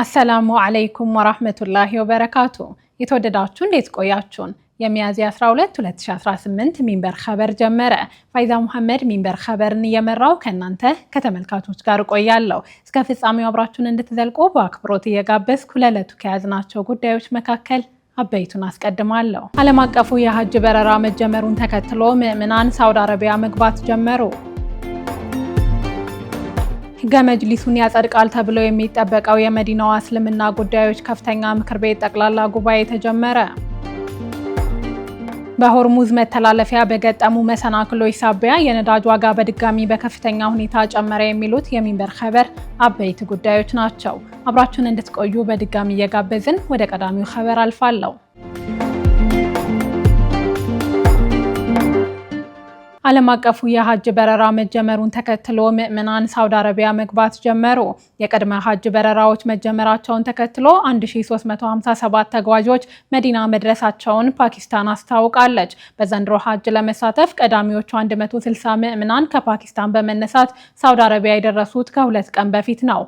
አሰላሙ አለይኩም ወራህመቱላሂ ወበረካቱ። የተወደዳችሁ እንዴት ቆያችሁን? የሚያዝያ 12 2018 ሚንበር ኸበር ጀመረ። ፋይዛ መሐመድ ሚንበር ኸበርን እየመራው ከእናንተ ከተመልካቾች ጋር ቆያለሁ። እስከ ፍጻሜው አብራችሁን እንድትዘልቁ በአክብሮት እየጋበዝኩ ለዕለቱ ከያዝናቸው ጉዳዮች መካከል አበይቱን አስቀድማለሁ። ዓለም አቀፉ የሐጅ በረራ መጀመሩን ተከትሎ ምዕመናን ሳውዲ አረቢያ መግባት ጀመሩ። ህገ መጅሊሱን ያጸድቃል ተብሎ የሚጠበቀው የመዲናዋ እስልምና ጉዳዮች ከፍተኛ ምክር ቤት ጠቅላላ ጉባኤ ተጀመረ። በሆርሙዝ መተላለፊያ በገጠሙ መሰናክሎች ሳቢያ የነዳጅ ዋጋ በድጋሚ በከፍተኛ ሁኔታ ጨመረ። የሚሉት የሚንበር ኸበር አበይት ጉዳዮች ናቸው። አብራችሁን እንድትቆዩ በድጋሚ እየጋበዝን ወደ ቀዳሚው ኸበር አልፋለሁ። ዓለም አቀፉ የሐጅ በረራ መጀመሩን ተከትሎ ምዕመናን ሳውዲ አረቢያ መግባት ጀመሩ። የቅድመ ሐጅ በረራዎች መጀመራቸውን ተከትሎ 1357 ተጓዦች መዲና መድረሳቸውን ፓኪስታን አስታውቃለች። በዘንድሮ ሐጅ ለመሳተፍ ቀዳሚዎቹ 160 ምዕመናን ከፓኪስታን በመነሳት ሳውዲ አረቢያ የደረሱት ከሁለት ቀን በፊት ነው።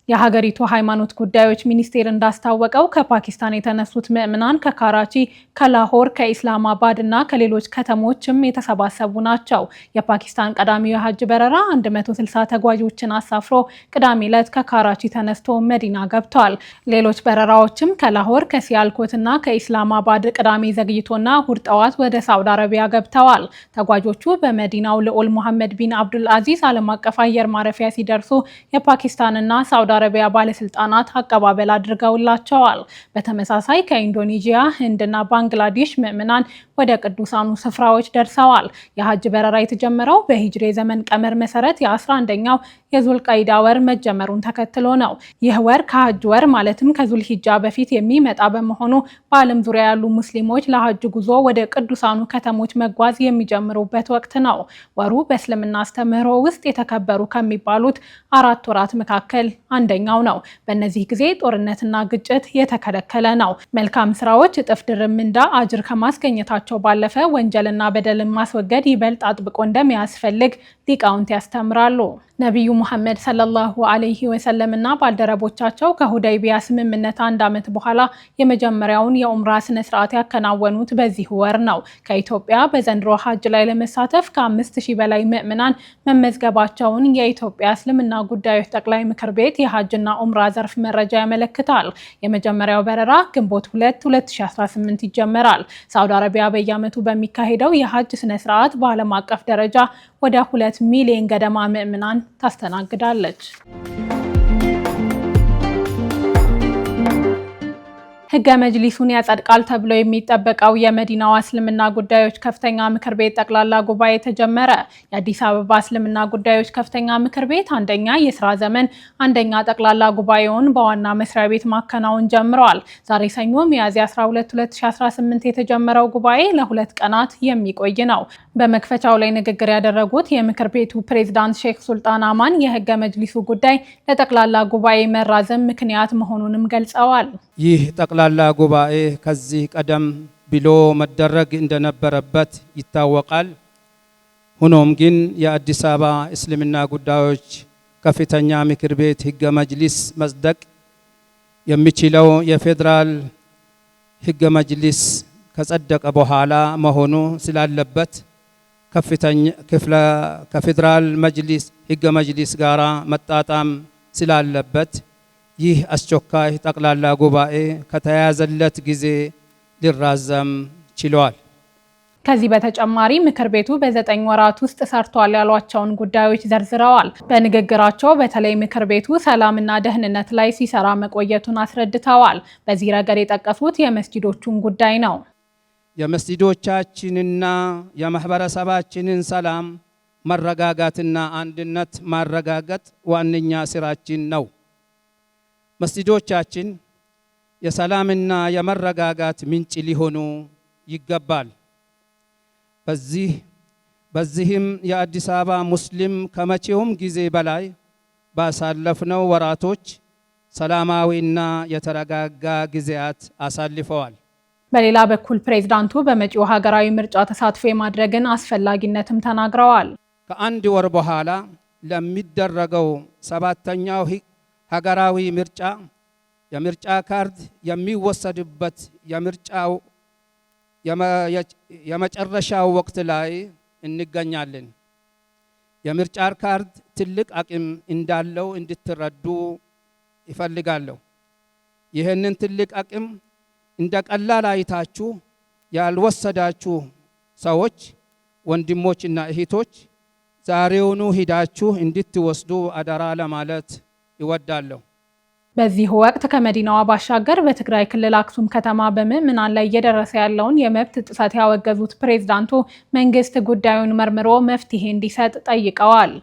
የሀገሪቱ ሃይማኖት ጉዳዮች ሚኒስቴር እንዳስታወቀው ከፓኪስታን የተነሱት ምዕመናን ከካራቺ፣ ከላሆር፣ ከኢስላማባድ እና ከሌሎች ከተሞችም የተሰባሰቡ ናቸው። የፓኪስታን ቀዳሚው የሐጅ በረራ 160 ተጓዦችን አሳፍሮ ቅዳሜ ዕለት ከካራቺ ተነስቶ መዲና ገብቷል። ሌሎች በረራዎችም ከላሆር፣ ከሲያልኮት እና ከኢስላማባድ ቅዳሜ ዘግይቶና እሁድ ጠዋት ወደ ሳውዲ አረቢያ ገብተዋል። ተጓዦቹ በመዲናው ልዑል ሙሐመድ ቢን አብዱል አዚዝ ዓለም አቀፍ አየር ማረፊያ ሲደርሱ የፓኪስታንና ሳውዲ አረቢያ ባለስልጣናት አቀባበል አድርገውላቸዋል። በተመሳሳይ ከኢንዶኔዥያ፣ ህንድና ባንግላዴሽ ምዕመናን ወደ ቅዱሳኑ ስፍራዎች ደርሰዋል። የሐጅ በረራ የተጀመረው በሂጅሪ ዘመን ቀመር መሰረት የ11ኛው የዙልቀይዳ ወር መጀመሩን ተከትሎ ነው። ይህ ወር ከሐጅ ወር ማለትም ከዙልሂጃ በፊት የሚመጣ በመሆኑ በዓለም ዙሪያ ያሉ ሙስሊሞች ለሐጅ ጉዞ ወደ ቅዱሳኑ ከተሞች መጓዝ የሚጀምሩበት ወቅት ነው። ወሩ በእስልምና አስተምህሮ ውስጥ የተከበሩ ከሚባሉት 4 ወራት መካከል አንደኛው ነው። በእነዚህ ጊዜ ጦርነትና ግጭት የተከለከለ ነው። መልካም ስራዎች እጥፍ ድርብ ምንዳ አጅር ከማስገኘታቸው ባለፈ ወንጀልና በደልን ማስወገድ ይበልጥ አጥብቆ እንደሚያስፈልግ ሊቃውንት ያስተምራሉ። ነቢዩ ሙሐመድ ሰለላሁ ዐለይሂ ወሰለም እና ባልደረቦቻቸው ከሁደይቢያ ስምምነት 1 ዓመት በኋላ የመጀመሪያውን የኡምራ ስነ ስርዓት ያከናወኑት በዚህ ወር ነው። ከኢትዮጵያ በዘንድሮ ሐጅ ላይ ለመሳተፍ ከ5000 በላይ ምዕመናን መመዝገባቸውን የኢትዮጵያ እስልምና ጉዳዮች ጠቅላይ ምክር ቤት የሐጅና ኡምራ ዘርፍ መረጃ ያመለክታል። የመጀመሪያው በረራ ግንቦት 2 2018 ይጀመራል። ሳውዲ አረቢያ በየዓመቱ በሚካሄደው የሐጅ ስነ ስርዓት በዓለም አቀፍ ደረጃ ወደ 2 ሚሊዮን ገደማ ምዕመናን ታስተናግዳለች። ህገ መጅሊሱን ያጸድቃል ተብሎ የሚጠበቀው የመዲናዋ እስልምና ጉዳዮች ከፍተኛ ምክር ቤት ጠቅላላ ጉባኤ ተጀመረ። የአዲስ አበባ እስልምና ጉዳዮች ከፍተኛ ምክር ቤት አንደኛ የስራ ዘመን አንደኛ ጠቅላላ ጉባኤውን በዋና መስሪያ ቤት ማከናወን ጀምረዋል። ዛሬ ሰኞ ሚያዝያ 12 2018 የተጀመረው ጉባኤ ለ2 ቀናት የሚቆይ ነው። በመክፈቻው ላይ ንግግር ያደረጉት የምክር ቤቱ ፕሬዝዳንት ሼክ ሱልጣን አማን የህገ መጅሊሱ ጉዳይ ለጠቅላላ ጉባኤ መራዘም ምክንያት መሆኑንም ገልጸዋል። ይህ ጠቅላላ ጉባኤ ከዚህ ቀደም ብሎ መደረግ እንደነበረበት ይታወቃል። ሆኖም ግን የአዲስ አበባ እስልምና ጉዳዮች ከፍተኛ ምክር ቤት ህገ መጅሊስ መጽደቅ የሚችለው የፌዴራል ህገ መጅሊስ ከጸደቀ በኋላ መሆኑ ስላለበት ከፌዴራል መጅሊስ ህገ መጅሊስ ጋራ መጣጣም ስላለበት ይህ አስቸኳይ ጠቅላላ ጉባኤ ከተያዘለት ጊዜ ሊራዘም ችሏል። ከዚህ በተጨማሪ ምክር ቤቱ በ9 ወራት ውስጥ ሰርቷል ያሏቸውን ጉዳዮች ዘርዝረዋል። በንግግራቸው በተለይ ምክር ቤቱ ሰላምና ደህንነት ላይ ሲሰራ መቆየቱን አስረድተዋል። በዚህ ረገድ የጠቀሱት የመስጂዶቹን ጉዳይ ነው። የመስጂዶቻችንና የማህበረሰባችንን ሰላም መረጋጋትና አንድነት ማረጋገጥ ዋነኛ ስራችን ነው። መስጂዶቻችን የሰላምና የመረጋጋት ምንጭ ሊሆኑ ይገባል። በዚህም የአዲስ አበባ ሙስሊም ከመቼውም ጊዜ በላይ ባሳለፍነው ወራቶች ሰላማዊና የተረጋጋ ጊዜያት አሳልፈዋል። በሌላ በኩል ፕሬዝዳንቱ በመጪው ሀገራዊ ምርጫ ተሳትፎ የማድረግን አስፈላጊነትም ተናግረዋል። ከአንድ ወር በኋላ ለሚደረገው 7ኛው ሀገራዊ ምርጫ የምርጫ ካርድ የሚወሰድበት የምርጫው የመጨረሻው ወቅት ላይ እንገኛለን። የምርጫ ካርድ ትልቅ አቅም እንዳለው እንድትረዱ ይፈልጋለሁ። ይህንን ትልቅ አቅም እንደ ቀላል አይታችሁ ያልወሰዳችሁ ሰዎች፣ ወንድሞችና እህቶች ዛሬውኑ ሂዳችሁ እንድትወስዱ አደራ ለማለት ይወዳለሁ። በዚህ ወቅት ከመዲናዋ ባሻገር በትግራይ ክልል አክሱም ከተማ በምዕመናን ላይ እየደረሰ ያለውን የመብት ጥሰት ያወገዙት ፕሬዝዳንቱ መንግስት ጉዳዩን መርምሮ መፍትሄ እንዲሰጥ ጠይቀዋል።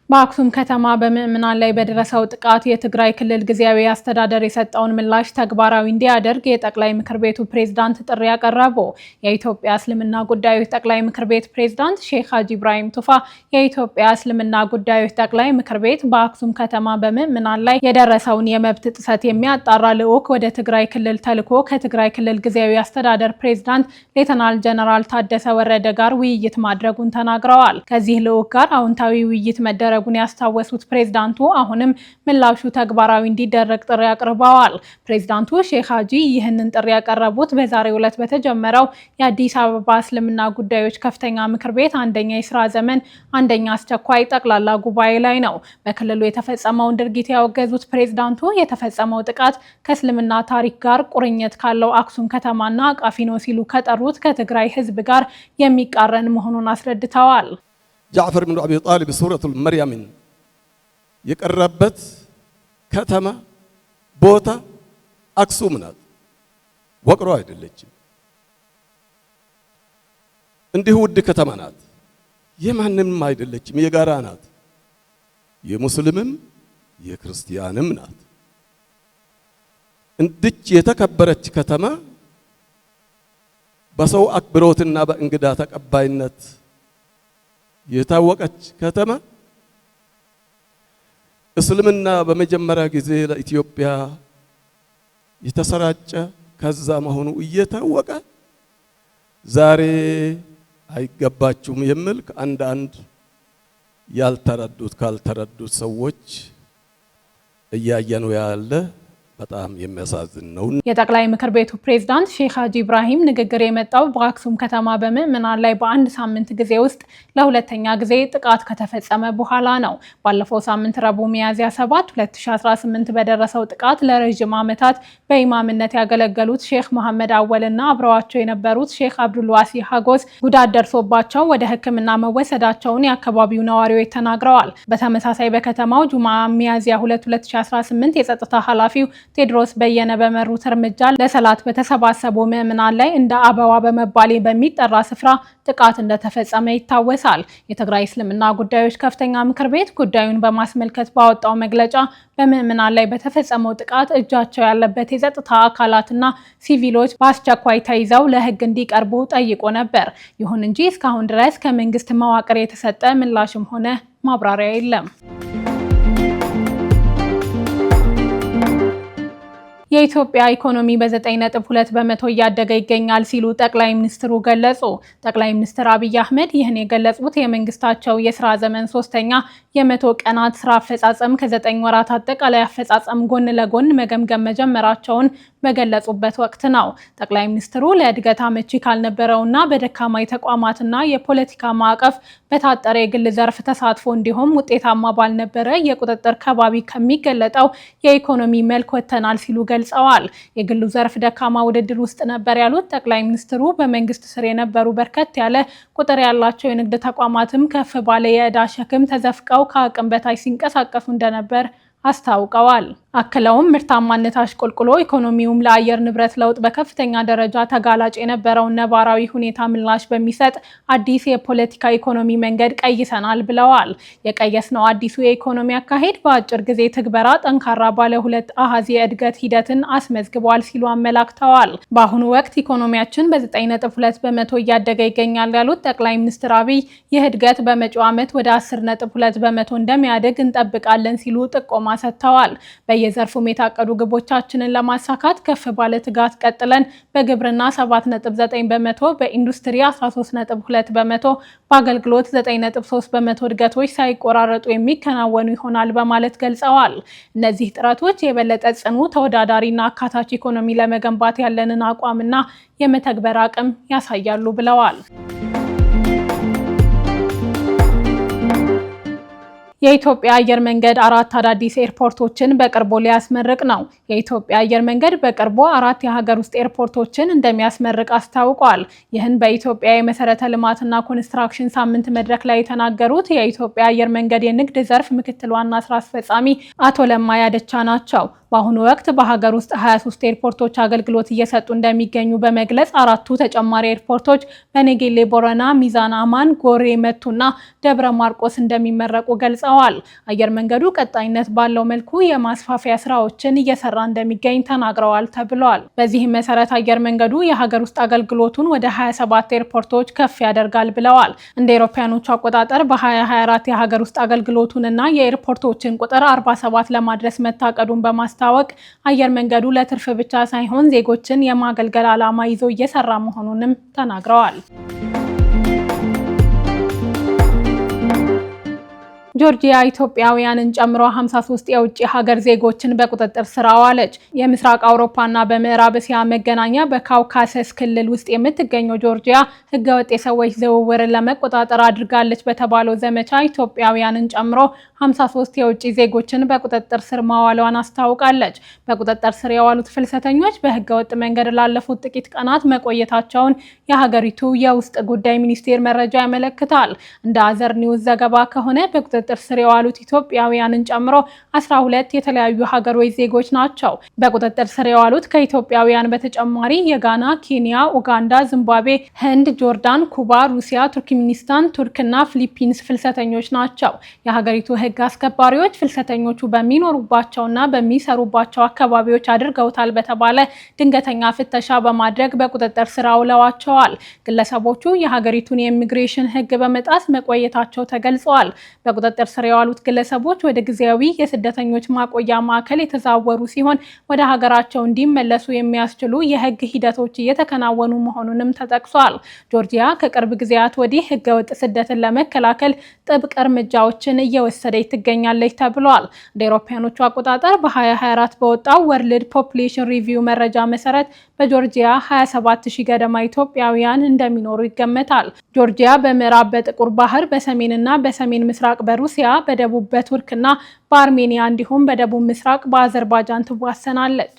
በአክሱም ከተማ በምዕመናን ላይ በደረሰው ጥቃት የትግራይ ክልል ጊዜያዊ አስተዳደር የሰጠውን ምላሽ ተግባራዊ እንዲያደርግ የጠቅላይ ምክር ቤቱ ፕሬዝዳንት ጥሪ ያቀረቡ የኢትዮጵያ እስልምና ጉዳዮች ጠቅላይ ምክር ቤት ፕሬዝዳንት ሼክ ሀጂ ኢብራሂም ቱፋ የኢትዮጵያ እስልምና ጉዳዮች ጠቅላይ ምክር ቤት በአክሱም ከተማ በምዕመናን ላይ የደረሰውን የመብት ጥሰት የሚያጣራ ልዑክ ወደ ትግራይ ክልል ተልኮ ከትግራይ ክልል ጊዜያዊ አስተዳደር ፕሬዝዳንት ሌተናል ጀነራል ታደሰ ወረደ ጋር ውይይት ማድረጉን ተናግረዋል። ከዚህ ልዑክ ጋር አዎንታዊ ውይይት መደረጉን ያስታወሱት ፕሬዝዳንቱ አሁንም ምላሹ ተግባራዊ እንዲደረግ ጥሪ አቅርበዋል። ፕሬዝዳንቱ ሼክ ሀጂ ይህንን ጥሪ ያቀረቡት በዛሬው ዕለት በተጀመረው የአዲስ አበባ እስልምና ጉዳዮች ከፍተኛ ምክር ቤት አንደኛ የስራ ዘመን አንደኛ አስቸኳይ ጠቅላላ ጉባኤ ላይ ነው። በክልሉ የተፈጸመውን ድርጊት ያወገዙት ፕሬዝዳንቱ የተፈጸመው ጥቃት ከእስልምና ታሪክ ጋር ቁርኝት ካለው አክሱም ከተማና አቃፊ ነው ሲሉ ከጠሩት ከትግራይ ሕዝብ ጋር የሚቃረን መሆኑን አስረድተዋል። ጃዕፈር ብን አቢ ጣሊብ ሱረቱል መርየምን የቀረበት ከተማ ቦታ አክሱም ናት፣ ወቅሮ አይደለችም። እንዲሁ ውድ ከተማ ናት፣ የማንም አይደለችም፣ የጋራ ናት። የሙስሊምም የክርስቲያንም ናት። እንድች የተከበረች ከተማ በሰው አክብሮትና በእንግዳ ተቀባይነት የታወቀች ከተማ እስልምና በመጀመሪያ ጊዜ ለኢትዮጵያ የተሰራጨ ከዛ መሆኑ እየታወቀ ዛሬ አይገባችሁም የሚል አንዳንድ ካልተረዱት ሰዎች እያየነው ያለ በጣም የሚያሳዝን ነው። የጠቅላይ ምክር ቤቱ ፕሬዝዳንት ሼክ ሀጂ ኢብራሂም ንግግር የመጣው በአክሱም ከተማ በምዕመናን ላይ በአንድ ሳምንት ጊዜ ውስጥ ለሁለተኛ ጊዜ ጥቃት ከተፈጸመ በኋላ ነው። ባለፈው ሳምንት ረቡዕ ሚያዝያ 7 2018 በደረሰው ጥቃት ለረጅም ዓመታት በኢማምነት ያገለገሉት ሼክ መሐመድ አወልና አብረዋቸው የነበሩት ሼክ አብዱልዋሲ ሀጎስ ጉዳት ደርሶባቸው ወደ ሕክምና መወሰዳቸውን የአካባቢው ነዋሪዎች ተናግረዋል። በተመሳሳይ በከተማው ጁማ ሚያዝያ 2 2018 የጸጥታ ኃላፊው ቴድሮስ በየነ በመሩት እርምጃ ለሰላት በተሰባሰቡ ምዕመናን ላይ እንደ አበባ በመባል በሚጠራ ስፍራ ጥቃት እንደተፈጸመ ይታወሳል። የትግራይ እስልምና ጉዳዮች ከፍተኛ ምክር ቤት ጉዳዩን በማስመልከት ባወጣው መግለጫ በምዕመናን ላይ በተፈጸመው ጥቃት እጃቸው ያለበት የጸጥታ አካላትና ሲቪሎች በአስቸኳይ ተይዘው ለሕግ እንዲቀርቡ ጠይቆ ነበር። ይሁን እንጂ እስካሁን ድረስ ከመንግስት መዋቅር የተሰጠ ምላሽም ሆነ ማብራሪያ የለም። የኢትዮጵያ ኢኮኖሚ በ9.2 በመቶ እያደገ ይገኛል ሲሉ ጠቅላይ ሚኒስትሩ ገለጹ። ጠቅላይ ሚኒስትር አብይ አህመድ ይህን የገለጹት የመንግስታቸው የስራ ዘመን ሶስተኛ የመቶ ቀናት ስራ አፈጻጸም ከ9 ወራት አጠቃላይ አፈጻጸም ጎን ለጎን መገምገም መጀመራቸውን በገለጹበት ወቅት ነው። ጠቅላይ ሚኒስትሩ ለእድገት አመቺ ካልነበረውና በደካማ ተቋማትና የፖለቲካ ማዕቀፍ በታጠረ የግል ዘርፍ ተሳትፎ እንዲሁም ውጤታማ ባልነበረ የቁጥጥር ከባቢ ከሚገለጠው የኢኮኖሚ መልክ ወጥተናል ሲሉ ገልጸዋል። የግሉ ዘርፍ ደካማ ውድድር ውስጥ ነበር ያሉት ጠቅላይ ሚኒስትሩ በመንግስት ስር የነበሩ በርከት ያለ ቁጥር ያላቸው የንግድ ተቋማትም ከፍ ባለ የዕዳ ሸክም ተዘፍቀው ከአቅም በታች ሲንቀሳቀሱ እንደነበር አስታውቀዋል። አክለውም ምርታማነት አሽቆልቁሎ ኢኮኖሚውም ለአየር ንብረት ለውጥ በከፍተኛ ደረጃ ተጋላጭ የነበረውን ነባራዊ ሁኔታ ምላሽ በሚሰጥ አዲስ የፖለቲካ ኢኮኖሚ መንገድ ቀይሰናል ብለዋል። የቀየስነው አዲሱ የኢኮኖሚ አካሄድ በአጭር ጊዜ ትግበራ ጠንካራ ባለ ሁለት አሃዝ የእድገት ሂደትን አስመዝግቧል ሲሉ አመላክተዋል። በአሁኑ ወቅት ኢኮኖሚያችን በ9.2 በመቶ እያደገ ይገኛል ያሉት ጠቅላይ ሚኒስትር አብይ ይህ እድገት በመጪው ዓመት ወደ 10.2 በመቶ እንደሚያድግ እንጠብቃለን ሲሉ ጥቆማ ጥቆማ ሰጥተዋል። በየዘርፉም የታቀዱ ግቦቻችንን ለማሳካት ከፍ ባለ ትጋት ቀጥለን በግብርና 7.9 በመቶ፣ በኢንዱስትሪ 13.2 በመቶ፣ በአገልግሎት 9.3 በመቶ እድገቶች ሳይቆራረጡ የሚከናወኑ ይሆናል በማለት ገልጸዋል። እነዚህ ጥረቶች የበለጠ ጽኑ፣ ተወዳዳሪና አካታች ኢኮኖሚ ለመገንባት ያለንን አቋምና የመተግበር አቅም ያሳያሉ ብለዋል። የኢትዮጵያ አየር መንገድ 4 አዳዲስ ኤርፖርቶችን በቅርቡ ሊያስመርቅ ነው። የኢትዮጵያ አየር መንገድ በቅርቡ 4 የሀገር ውስጥ ኤርፖርቶችን እንደሚያስመርቅ አስታውቋል። ይህን በኢትዮጵያ የመሰረተ ልማትና ኮንስትራክሽን ሳምንት መድረክ ላይ የተናገሩት የኢትዮጵያ አየር መንገድ የንግድ ዘርፍ ምክትል ዋና ስራ አስፈጻሚ አቶ ለማ ያደቻ ናቸው። በአሁኑ ወቅት በሀገር ውስጥ 23 ኤርፖርቶች አገልግሎት እየሰጡ እንደሚገኙ በመግለጽ 4ቱ ተጨማሪ ኤርፖርቶች በኔጌሌ ቦረና፣ ሚዛን አማን፣ ጎሬ መቱና ደብረ ማርቆስ እንደሚመረቁ ገልጸዋል። አየር መንገዱ ቀጣይነት ባለው መልኩ የማስፋፊያ ስራዎችን እየሰራ እንደሚገኝ ተናግረዋል ተብሏል። በዚህም መሰረት አየር መንገዱ የሀገር ውስጥ አገልግሎቱን ወደ 27 ኤርፖርቶች ከፍ ያደርጋል ብለዋል። እንደ አውሮፓውያኖቹ አቆጣጠር በ2024 የሀገር ውስጥ አገልግሎቱንና የኤርፖርቶችን ቁጥር 47 ለማድረስ መታቀዱን በማስታወቅ አየር መንገዱ ለትርፍ ብቻ ሳይሆን ዜጎችን የማገልገል ዓላማ ይዞ እየሰራ መሆኑንም ተናግረዋል። ጆርጂያ ኢትዮጵያውያንን ጨምሮ 53 የውጭ ሀገር ዜጎችን በቁጥጥር ስር አዋለች። የምስራቅ አውሮፓና በምዕራብ እስያ መገናኛ በካውካሰስ ክልል ውስጥ የምትገኘው ጆርጂያ ህገወጥ የሰዎች ዝውውርን ለመቆጣጠር አድርጋለች በተባለው ዘመቻ ኢትዮጵያውያንን ጨምሮ 53 የውጭ ዜጎችን በቁጥጥር ስር ማዋሏን አስታውቃለች። በቁጥጥር ስር የዋሉት ፍልሰተኞች በህገወጥ መንገድ ላለፉት ጥቂት ቀናት መቆየታቸውን የሀገሪቱ የውስጥ ጉዳይ ሚኒስቴር መረጃ ያመለክታል። እንደ አዘር ኒውስ ዘገባ ከሆነ በቁጥጥር ስር የዋሉት ኢትዮጵያውያንን ጨምሮ 12 የተለያዩ ሀገሮች ዜጎች ናቸው። በቁጥጥር ስር የዋሉት ከኢትዮጵያውያን በተጨማሪ የጋና፣ ኬንያ፣ ኡጋንዳ፣ ዚምባብዌ፣ ህንድ፣ ጆርዳን፣ ኩባ፣ ሩሲያ፣ ቱርክሜኒስታን፣ ቱርክና ፊሊፒንስ ፍልሰተኞች ናቸው። የሀገሪቱ ህግ አስከባሪዎች ፍልሰተኞቹ በሚኖሩባቸውና በሚሰሩባቸው አካባቢዎች አድርገውታል በተባለ ድንገተኛ ፍተሻ በማድረግ በቁጥጥር ስር አውለዋቸዋል። ግለሰቦቹ የሀገሪቱን የኢሚግሬሽን ህግ በመጣስ መቆየታቸው ተገልጸዋል። በቁጥጥር ስር የዋሉት ግለሰቦች ወደ ጊዜያዊ የስደተኞች ማቆያ ማዕከል የተዛወሩ ሲሆን ወደ ሀገራቸው እንዲመለሱ የሚያስችሉ የህግ ሂደቶች እየተከናወኑ መሆኑንም ተጠቅሷል። ጆርጂያ ከቅርብ ጊዜያት ወዲህ ህገወጥ ስደትን ለመከላከል ጥብቅ እርምጃዎችን እየወሰደች ትገኛለች ተብሏል። እንደ አውሮፓውያኖቹ አቆጣጠር በ2024 በወጣው ወርልድ ፖፑሌሽን ሪቪው መረጃ መሰረት በጆርጂያ 27000 ገደማ ኢትዮጵያውያን እንደሚኖሩ ይገመታል። ጆርጂያ በምዕራብ በጥቁር ባህር፣ በሰሜንና በሰሜን ምስራቅ በሩሲያ፣ በደቡብ በቱርክና በአርሜኒያ እንዲሁም በደቡብ ምስራቅ በአዘርባይጃን ትዋሰናለች።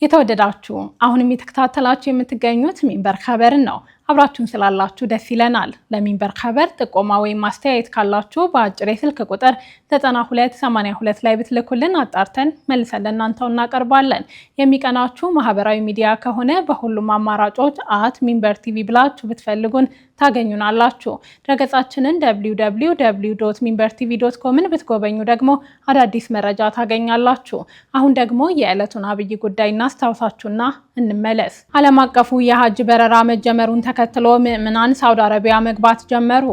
የተወደዳችሁ አሁንም የተከታተላችሁ የምትገኙት ሚንበር ኸበርን ነው። አብራችሁን ስላላችሁ ደስ ይለናል። ለሚንበር ኸበር ጥቆማ ወይም ማስተያየት ካላችሁ በአጭር የስልክ ቁጥር 9282 ላይ ብትልኩልን አጣርተን መልሰን ለእናንተው እናቀርባለን። የሚቀናችሁ ማህበራዊ ሚዲያ ከሆነ በሁሉም አማራጮች @ሚንበር ቲቪ ብላችሁ ብትፈልጉን ታገኙናላችሁ። ድረገጻችንን www.minbertv.comን ብትጎበኙ ደግሞ አዳዲስ መረጃ ታገኛላችሁ። አሁን ደግሞ የዕለቱን አብይ ጉዳይ እናስታውሳችሁና እንመለስ። ዓለም አቀፉ የሀጅ በረራ መጀመሩን ተከትሎ ምዕመናን ሳውዲ አረቢያ መግባት ጀመሩ።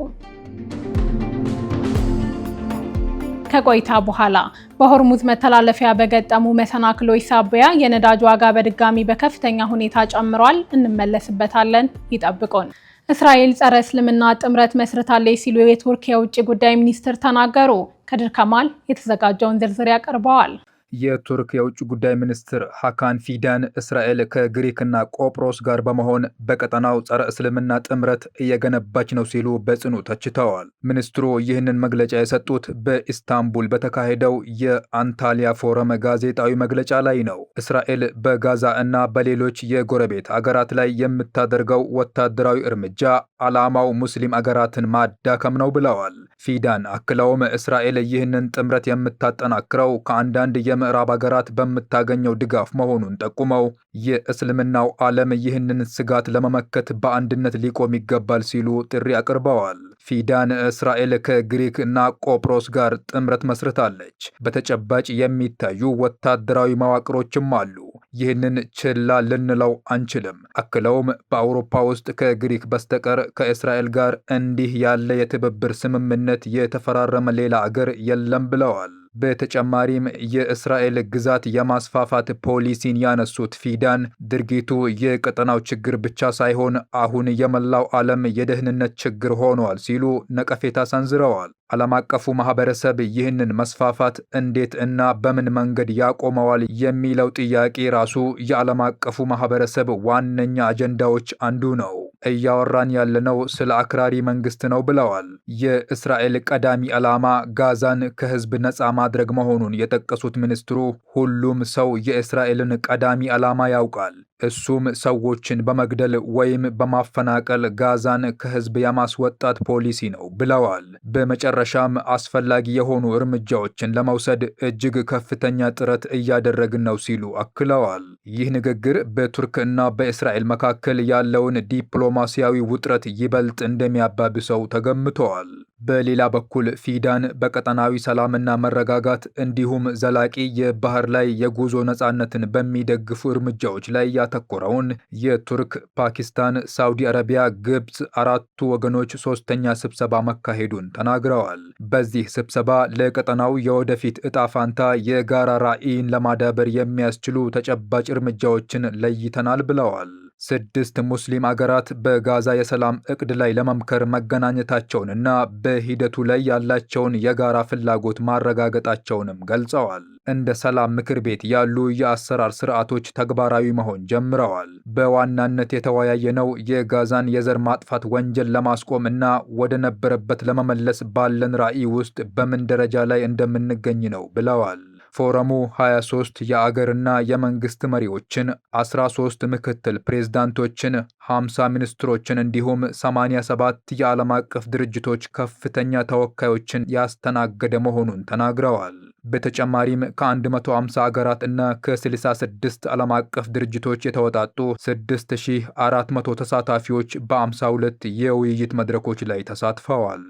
ከቆይታ በኋላ በሆርሙዝ መተላለፊያ በገጠሙ መሰናክሎች ሳቢያ የነዳጅ ዋጋ በድጋሚ በከፍተኛ ሁኔታ ጨምሯል። እንመለስበታለን። ይጠብቁን። እስራኤል ጸረ እስልምና ጥምረት መስርታለች ሲሉ የቱርክ የውጭ ጉዳይ ሚኒስትር ተናገሩ። ከድር ከማል የተዘጋጀውን ዝርዝር ያቀርበዋል። የቱርክ የውጭ ጉዳይ ሚኒስትር ሀካን ፊዳን እስራኤል ከግሪክና ቆጵሮስ ጋር በመሆን በቀጠናው ጸረ እስልምና ጥምረት እየገነባች ነው ሲሉ በጽኑ ተችተዋል። ሚኒስትሩ ይህንን መግለጫ የሰጡት በኢስታንቡል በተካሄደው የአንታሊያ ፎረም ጋዜጣዊ መግለጫ ላይ ነው። እስራኤል በጋዛ እና በሌሎች የጎረቤት አገራት ላይ የምታደርገው ወታደራዊ እርምጃ ዓላማው ሙስሊም አገራትን ማዳከም ነው ብለዋል። ፊዳን አክለውም እስራኤል ይህንን ጥምረት የምታጠናክረው ከአንዳንድ የምዕራብ ሀገራት በምታገኘው ድጋፍ መሆኑን ጠቁመው የእስልምናው ዓለም ይህንን ስጋት ለመመከት በአንድነት ሊቆም ይገባል ሲሉ ጥሪ አቅርበዋል። ፊዳን እስራኤል ከግሪክ እና ቆጵሮስ ጋር ጥምረት መስርታለች። በተጨባጭ የሚታዩ ወታደራዊ መዋቅሮችም አሉ። ይህንን ችላ ልንለው አንችልም። አክለውም በአውሮፓ ውስጥ ከግሪክ በስተቀር ከእስራኤል ጋር እንዲህ ያለ የትብብር ስምምነት የተፈራረመ ሌላ አገር የለም ብለዋል። በተጨማሪም የእስራኤል ግዛት የማስፋፋት ፖሊሲን ያነሱት ፊዳን ድርጊቱ የቀጠናው ችግር ብቻ ሳይሆን አሁን የመላው ዓለም የደህንነት ችግር ሆኗል ሲሉ ነቀፌታ ሰንዝረዋል። ዓለም አቀፉ ማህበረሰብ ይህንን መስፋፋት እንዴት እና በምን መንገድ ያቆመዋል የሚለው ጥያቄ ራሱ የዓለም አቀፉ ማህበረሰብ ዋነኛ አጀንዳዎች አንዱ ነው። እያወራን ያለነው ስለ አክራሪ መንግስት ነው ብለዋል። የእስራኤል ቀዳሚ ዓላማ ጋዛን ከህዝብ ነፃ ማድረግ መሆኑን የጠቀሱት ሚኒስትሩ ሁሉም ሰው የእስራኤልን ቀዳሚ ዓላማ ያውቃል፣ እሱም ሰዎችን በመግደል ወይም በማፈናቀል ጋዛን ከህዝብ የማስወጣት ፖሊሲ ነው ብለዋል። በመጨረሻም አስፈላጊ የሆኑ እርምጃዎችን ለመውሰድ እጅግ ከፍተኛ ጥረት እያደረግን ነው ሲሉ አክለዋል። ይህ ንግግር በቱርክ እና በእስራኤል መካከል ያለውን ዲፕሎማሲያዊ ውጥረት ይበልጥ እንደሚያባብሰው ተገምተዋል። በሌላ በኩል ፊዳን በቀጠናዊ ሰላምና መረጋጋት እንዲሁም ዘላቂ የባህር ላይ የጉዞ ነፃነትን በሚደግፉ እርምጃዎች ላይ ያተኮረውን የቱርክ፣ ፓኪስታን፣ ሳውዲ አረቢያ፣ ግብፅ አራቱ ወገኖች ሶስተኛ ስብሰባ መካሄዱን ተናግረዋል። በዚህ ስብሰባ ለቀጠናው የወደፊት እጣ ፋንታ የጋራ ራዕይን ለማዳበር የሚያስችሉ ተጨባጭ እርምጃዎችን ለይተናል ብለዋል። 6 ሙስሊም አገራት በጋዛ የሰላም እቅድ ላይ ለመምከር መገናኘታቸውንና በሂደቱ ላይ ያላቸውን የጋራ ፍላጎት ማረጋገጣቸውንም ገልጸዋል። እንደ ሰላም ምክር ቤት ያሉ የአሰራር ስርዓቶች ተግባራዊ መሆን ጀምረዋል። በዋናነት የተወያየነው የጋዛን የዘር ማጥፋት ወንጀል ለማስቆም እና ወደ ነበረበት ለመመለስ ባለን ራዕይ ውስጥ በምን ደረጃ ላይ እንደምንገኝ ነው ብለዋል። ፎረሙ 23 የአገርና የመንግስት መሪዎችን፣ 13 ምክትል ፕሬዝዳንቶችን፣ 50 ሚኒስትሮችን እንዲሁም 87 የዓለም አቀፍ ድርጅቶች ከፍተኛ ተወካዮችን ያስተናገደ መሆኑን ተናግረዋል። በተጨማሪም ከ150 አገራት እና ከ66 ዓለም አቀፍ ድርጅቶች የተወጣጡ 6400 ተሳታፊዎች በ52 የውይይት መድረኮች ላይ ተሳትፈዋል።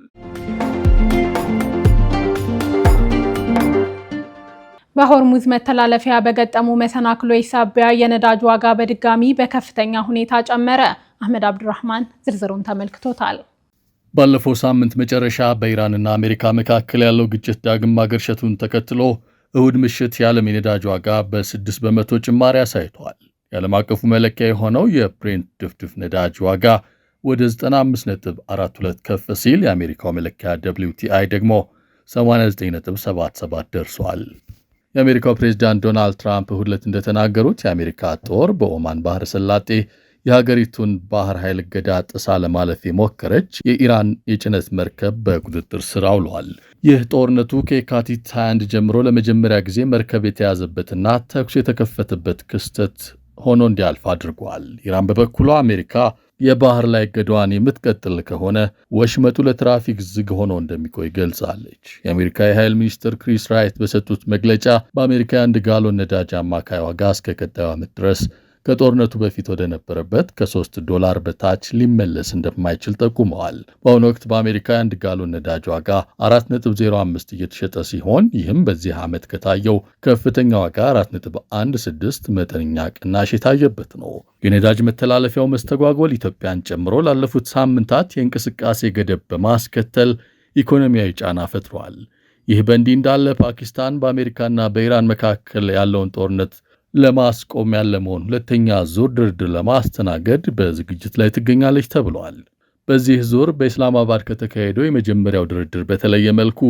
በሆርሙዝ መተላለፊያ በገጠሙ መሰናክሎች ሳቢያ የነዳጅ ዋጋ በድጋሚ በከፍተኛ ሁኔታ ጨመረ። አህመድ አብዱራህማን ዝርዝሩን ተመልክቶታል። ባለፈው ሳምንት መጨረሻ በኢራንና አሜሪካ መካከል ያለው ግጭት ዳግም ማገርሸቱን ተከትሎ እሁድ ምሽት የዓለም የነዳጅ ዋጋ በ6 በመቶ ጭማሪ አሳይቷል። የዓለም አቀፉ መለኪያ የሆነው የብሬንት ድፍድፍ ነዳጅ ዋጋ ወደ 95.42 ከፍ ሲል የአሜሪካው መለኪያ WTI ደግሞ 89.77 ደርሷል። የአሜሪካው ፕሬዝዳንት ዶናልድ ትራምፕ እሁድ ዕለት እንደተናገሩት የአሜሪካ ጦር በኦማን ባህረ ሰላጤ የሀገሪቱን ባህር ኃይል እገዳ ጥሳ ለማለፍ የሞከረች የኢራን የጭነት መርከብ በቁጥጥር ስር አውሏል። ይህ ጦርነቱ ከየካቲት 21 ጀምሮ ለመጀመሪያ ጊዜ መርከብ የተያዘበትና ተኩስ የተከፈተበት ክስተት ሆኖ እንዲያልፍ አድርጓል። ኢራን በበኩሏ አሜሪካ የባህር ላይ እገዳዋን የምትቀጥል ከሆነ ወሽመጡ ለትራፊክ ዝግ ሆኖ እንደሚቆይ ገልጻለች። የአሜሪካ የኃይል ሚኒስትር ክሪስ ራይት በሰጡት መግለጫ በአሜሪካ የ1 ጋሎን ነዳጅ አማካይ ዋጋ እስከ ቀጣዩ ዓመት ድረስ ከጦርነቱ በፊት ወደ ነበረበት ከ$3 በታች ሊመለስ እንደማይችል ጠቁመዋል። በአሁኑ ወቅት በአሜሪካ የ1 ጋሎን ነዳጅ ዋጋ 4.05 እየተሸጠ ሲሆን ይህም በዚህ ዓመት ከታየው ከፍተኛ ዋጋ 4.16 መጠነኛ ቅናሽ የታየበት ነው። የነዳጅ መተላለፊያው መስተጓጎል ኢትዮጵያን ጨምሮ ላለፉት ሳምንታት የእንቅስቃሴ ገደብ በማስከተል ኢኮኖሚያዊ ጫና ፈጥሯል። ይህ በእንዲህ እንዳለ ፓኪስታን በአሜሪካና በኢራን መካከል ያለውን ጦርነት ለማስቆም ያለመሆን ሁለተኛ ዙር ድርድር ለማስተናገድ በዝግጅት ላይ ትገኛለች ተብሏል። በዚህ ዙር በኢስላማባድ ከተካሄደው የመጀመሪያው ድርድር በተለየ መልኩ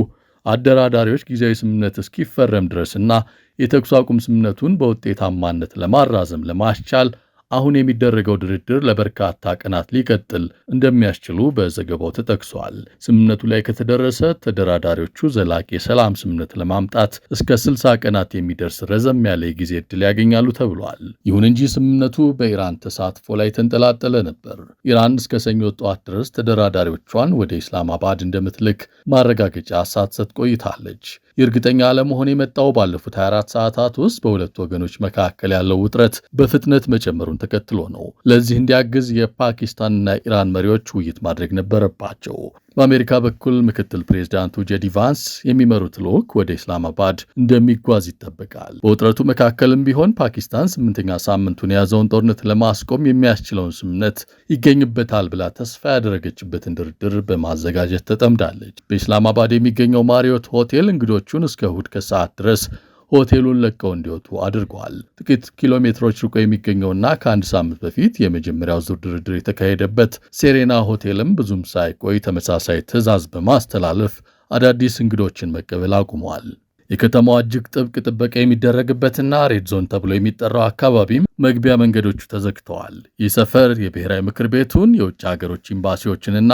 አደራዳሪዎች ጊዜያዊ ስምምነት እስኪፈረም ድረስና የተኩስ አቁም ስምምነቱን በውጤታማነት ለማራዘም ለማስቻል አሁን የሚደረገው ድርድር ለበርካታ ቀናት ሊቀጥል እንደሚያስችሉ በዘገባው ተጠቅሷል። ስምምነቱ ላይ ከተደረሰ ተደራዳሪዎቹ ዘላቂ የሰላም ስምምነት ለማምጣት እስከ 60 ቀናት የሚደርስ ረዘም ያለ የጊዜ ዕድል ያገኛሉ ተብሏል። ይሁን እንጂ ስምምነቱ በኢራን ተሳትፎ ላይ ተንጠላጠለ ነበር። ኢራን እስከ ሰኞ ጠዋት ድረስ ተደራዳሪዎቿን ወደ ኢስላማባድ እንደምትልክ ማረጋገጫ ሳትሰጥ ቆይታለች። የእርግጠኛ አለመሆን የመጣው ባለፉት 24 ሰዓታት ውስጥ በሁለቱ ወገኖች መካከል ያለው ውጥረት በፍጥነት መጨመሩን ተከትሎ ነው። ለዚህ እንዲያግዝ የፓኪስታንና ኢራን መሪዎች ውይይት ማድረግ ነበረባቸው። በአሜሪካ በኩል ምክትል ፕሬዝዳንቱ ጄዲ ቫንስ የሚመሩት ልዑክ ወደ ኢስላማባድ እንደሚጓዝ ይጠበቃል። በውጥረቱ መካከልም ቢሆን ፓኪስታን 8ኛ ሳምንቱን የያዘውን ጦርነት ለማስቆም የሚያስችለውን ስምምነት ይገኝበታል ብላ ተስፋ ያደረገችበትን ድርድር በማዘጋጀት ተጠምዳለች። በኢስላማባድ የሚገኘው ማሪዮት ሆቴል እንግዶቹን እስከ እሁድ ከሰዓት ድረስ ሆቴሉን ለቀው እንዲወጡ አድርጓል። ጥቂት ኪሎ ሜትሮች ርቆ የሚገኘውና ከአንድ ሳምንት በፊት የመጀመሪያው ዙር ድርድር የተካሄደበት ሴሬና ሆቴልም ብዙም ሳይቆይ ተመሳሳይ ትዕዛዝ በማስተላለፍ አዳዲስ እንግዶችን መቀበል አቁሟል። የከተማዋ እጅግ ጥብቅ ጥበቃ የሚደረግበትና ሬድ ዞን ተብሎ የሚጠራው አካባቢም መግቢያ መንገዶቹ ተዘግተዋል። ይህ ሰፈር የብሔራዊ ምክር ቤቱን፣ የውጭ ሀገሮች ኤምባሲዎችንና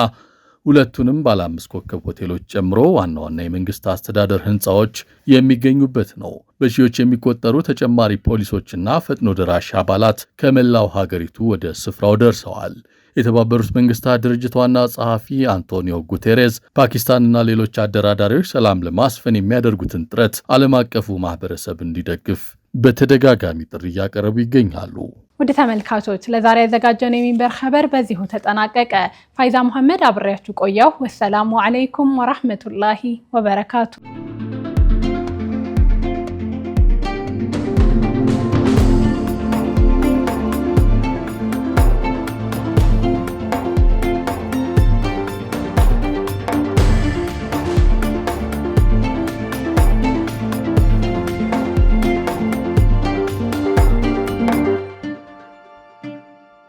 ሁለቱንም ባለ 5 ኮከብ ሆቴሎች ጨምሮ ዋና ዋና የመንግስት አስተዳደር ህንፃዎች የሚገኙበት ነው። በሺዎች የሚቆጠሩ ተጨማሪ ፖሊሶችና ፈጥኖ ደራሽ አባላት ከመላው ሀገሪቱ ወደ ስፍራው ደርሰዋል። የተባበሩት መንግስታት ድርጅት ዋና ጸሐፊ አንቶኒዮ ጉቴሬዝ ፓኪስታንና ሌሎች አደራዳሪዎች ሰላም ለማስፈን የሚያደርጉትን ጥረት ዓለም አቀፉ ማህበረሰብ እንዲደግፍ በተደጋጋሚ ጥሪ እያቀረቡ ይገኛሉ። ውድ ተመልካቾች ለዛሬ ያዘጋጀነው የሚንበር ኸበር በዚሁ ተጠናቀቀ። ፋይዛ መሐመድ አብሬያችሁ ቆየሁ። ወሰላሙ አለይኩም ወራህመቱላሂ ወበረካቱ።